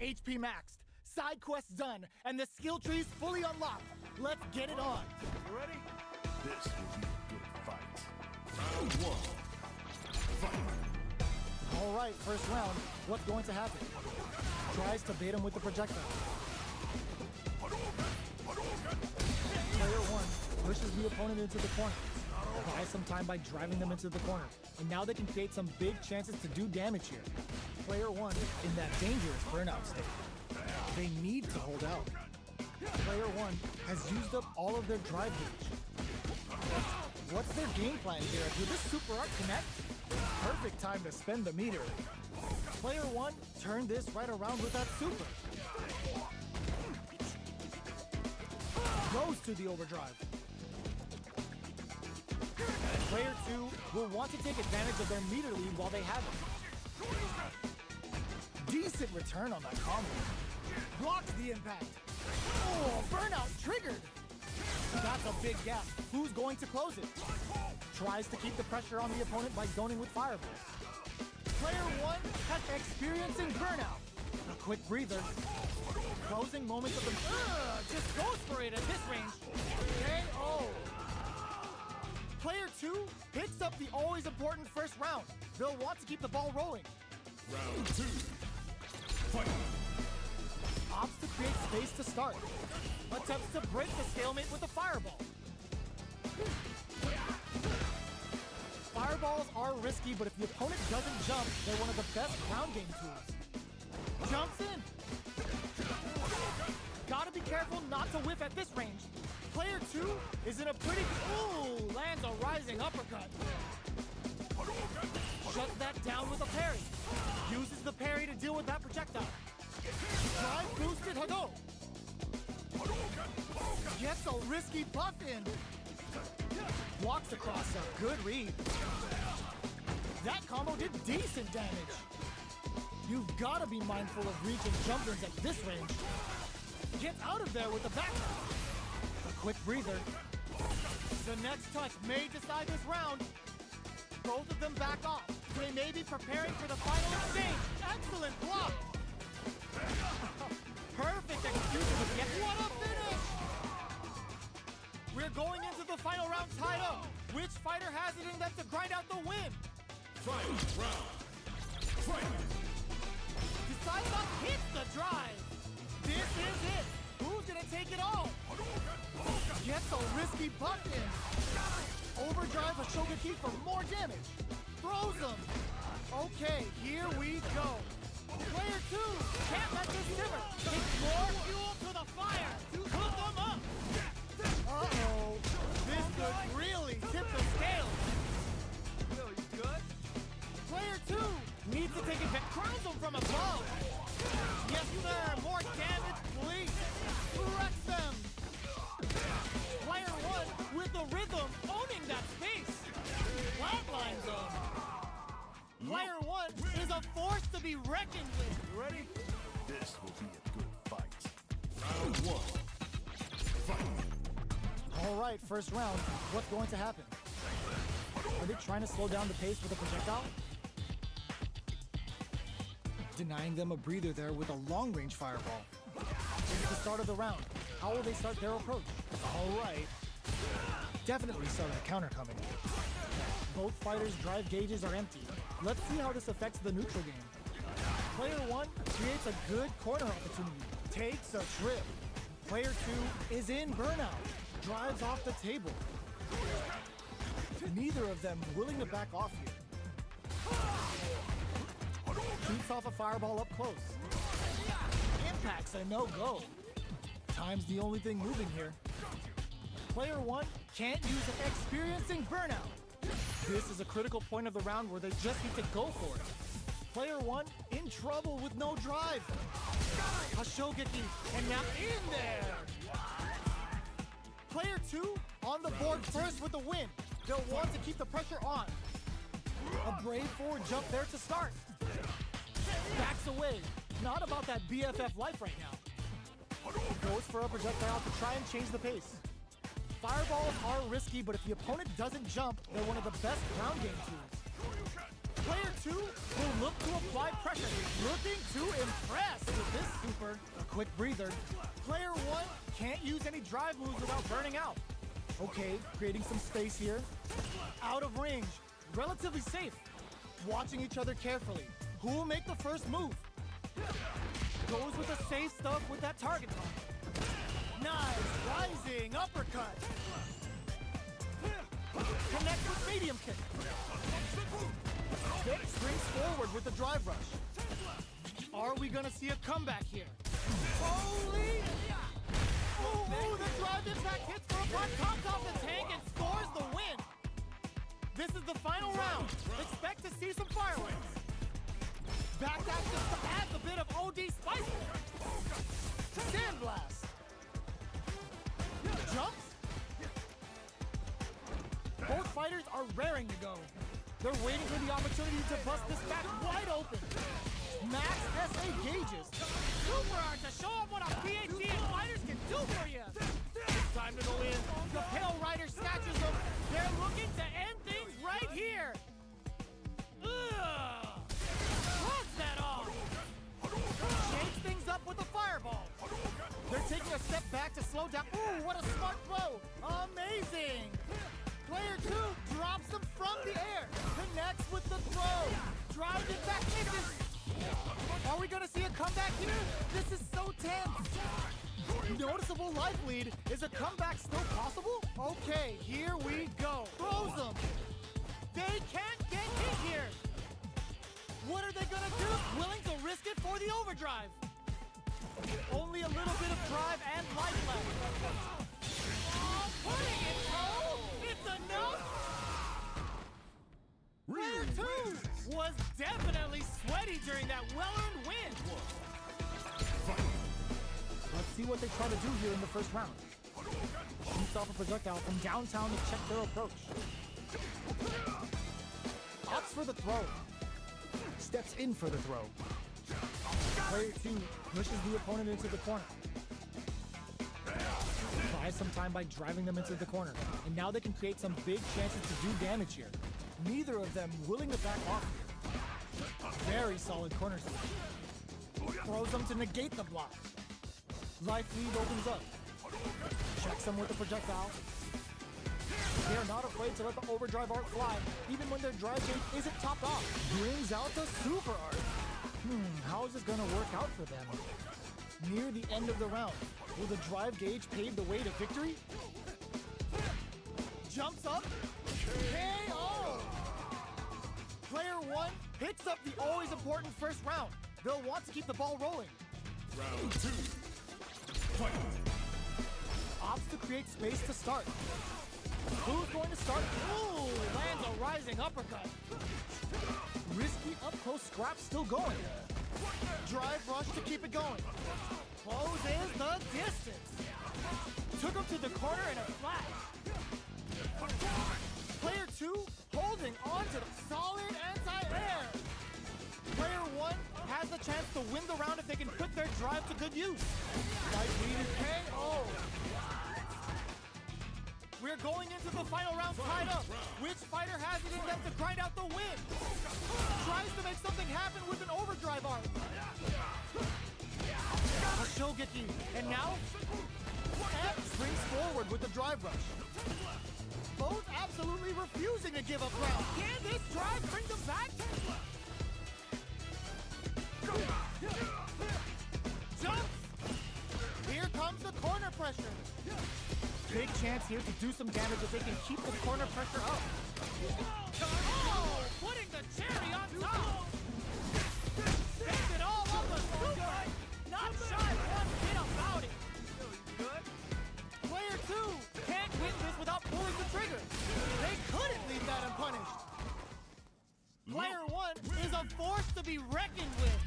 HP maxed, side quests done, and the skill tree's fully unlocked. Let's get it on. You ready? This will be a good fight. Round 1. Fight. All right, first round. What's going to happen? Tries to bait him with the projectile. Player 1 pushes the opponent into the corner. Buys some time by driving them into the corner. And now they can create some big chances to do damage here. Player 1 in that dangerous burnout state. They need to hold out. Player 1 has used up all of their drive gauge. What's their game plan here? Will this super art connect? Perfect time to spend the meter. Player 1 turned this right around with that super. Goes to the overdrive. Player 2 will want to take advantage of their meter lead while they have it. Decent return on that combo. Blocks the impact. Oh, burnout triggered. That's a big gap. Who's going to close it? Tries to keep the pressure on the opponent by zoning with fireballs. Player 1 has experiencing burnout. A quick breather. Closing moments of the... just goes for it at this range. KO. Player 2 picks up the always important first round. They'll want to keep the ball rolling. Round 2. Fight. Opts to create space to start. Attempts to break the stalemate with a fireball. Fireballs are risky, but if the opponent doesn't jump, they're one of the best ground game tools. Jumps in. Gotta be careful not to whiff at this range. Player 2 is in a pretty... Ooh, lands a rising uppercut. Shuts that down with a parry. Uses the parry to deal with that projectile. Drive boosted Hado. Gets a risky buff in. Walks across a good read. That combo did decent damage. You've got to be mindful of reach and jump-ins at this range. Gets out of there with the back. A quick breather. The next touch may decide this round. Both of them back off. They may be preparing for the final exchange. Excellent block. Perfect execution with yet. What a finish! We're going into the final round tied up. Which fighter has it in them to grind out the win? Final round. Fight. Decides hits the drive. This is it. Who's gonna take it all? Gets a risky butt in. Overdrive a Shogeki for more damage. Throws him. Okay, here we go. Player 2 can't let this simmer. It's more fuel to the fire. Cook them up. Uh-oh. This could really tip the scales. Yo, you good? Player 2 needs to take advantage. Crowns him from above. Yes, sir. More damage, please. Wrecks them. Player 1 with the rhythm owning that space. Flatlines them. Player 1 is a force to be reckoned with. You ready? This will be a good fight. Round 1. Fight. All right, first round. What's going to happen? Are they trying to slow down the pace with a projectile? Denying them a breather there with a long-range fireball. It's the start of the round. How will they start their approach? All right. Definitely started a counter coming. Both fighters' drive gauges are empty. Let's see how this affects the neutral game. Player 1 creates a good corner opportunity. Takes a trip. Player 2 is in burnout. Drives off the table. Neither of them willing to back off here. Shoots off a fireball up close. Impact's a no-go. Time's the only thing moving here. Player 1 can't use it, experiencing burnout. This is a critical point of the round where they just need to go for it. Player 1 in trouble with no drive. A Shogeki, and now in there. Player 2 on the board first with the win. They'll want to keep the pressure on. A brave forward jump there to start. Backs away. Not about that BFF life right now. Goes for a projectile to try and change the pace. Fireballs are risky, but if the opponent doesn't jump, they're one of the best ground game tools. Player 2 will look to apply pressure, looking to impress with this quick breather. Player 1 can't use any drive moves without burning out. Okay, creating some space here. Out of range, relatively safe. Watching each other carefully. Who will make the first move? Goes with the safe stuff with that target time. Nice, rising uppercut. Connect with medium kick. Vic springs forward with the drive rush. Are we gonna see a comeback here? Holy! Ooh, the drive impact hits for a block, tops off the tank and scores the win. This is the final round. Expect to see some fireworks. Backdash just adds a bit of OD spice. Sandblast. Jumps. Both fighters are raring to go. They're waiting for the opportunity to bust this match wide open. Max SA gauges. Super art to show them what a PhD and fighters can do for you. It's time to go in. The Pale Rider snatches them. They're looking to end things right here. Ugh. What's that off? Shakes things up with a fireball. They're taking a step back to slow down. Ooh, what a smart throw. Amazing. Player 2 drops them from the air. Connects with the throw. Drives it back. Are we gonna see a comeback here? This is so tense. Noticeable life lead. Is a comeback still possible? Okay, here we go. Throws them. They can't get hit here. What are they gonna do? Willing to risk it for the overdrive. Only a little bit of drive and life left. Oh, putting it low. It's enough. Player 2 was definitely sweaty during that well-earned win. Let's see what they try to do here in the first round. Shoots off a projectile from downtown to check their approach. Opts for the throw. Steps in for the throw. Player 2 pushes the opponent into the corner. Buys some time by driving them into the corner. And now they can create some big chances to do damage here. Neither of them willing to back off here. Very solid corner switch. Throws them to negate the block. Life lead opens up. Checks them with the projectile. They are not afraid to let the overdrive art fly, even when their drive gauge isn't topped off. Brings out the super art. How is this gonna work out for them? Near the end of the round, will the drive gauge pave the way to victory? Jumps up. KO! Player 1 picks up the always important first round. They'll want to keep the ball rolling. Round 2. Fight. Opts to create space to start. Who's going to start? Ooh, lands a rising uppercut. Risky up-close scrap still going. Drive rush to keep it going. Closes the distance. Took him to the corner in a flash. Player 2 holding on to the solid anti-air. Player 1 has the chance to win the round if they can put their drive to good use. Life lead is KO. We're going into the final round tied up. Which fighter has it in them to grind out the win? Tries to make something happen with an overdrive art. A Shogeki. And now, F springs forward with the drive rush. Both absolutely refusing to give up ground. Can this drive bring them back? Jumps! Here comes the corner pressure. Big chance here to do some damage if they can keep the corner pressure up. Oh, putting the cherry on top. Takes it all on the super. Not shy one bit about it. Player 2 can't win this without pulling the trigger. They couldn't leave that unpunished. Player 1 is a force to be reckoned with.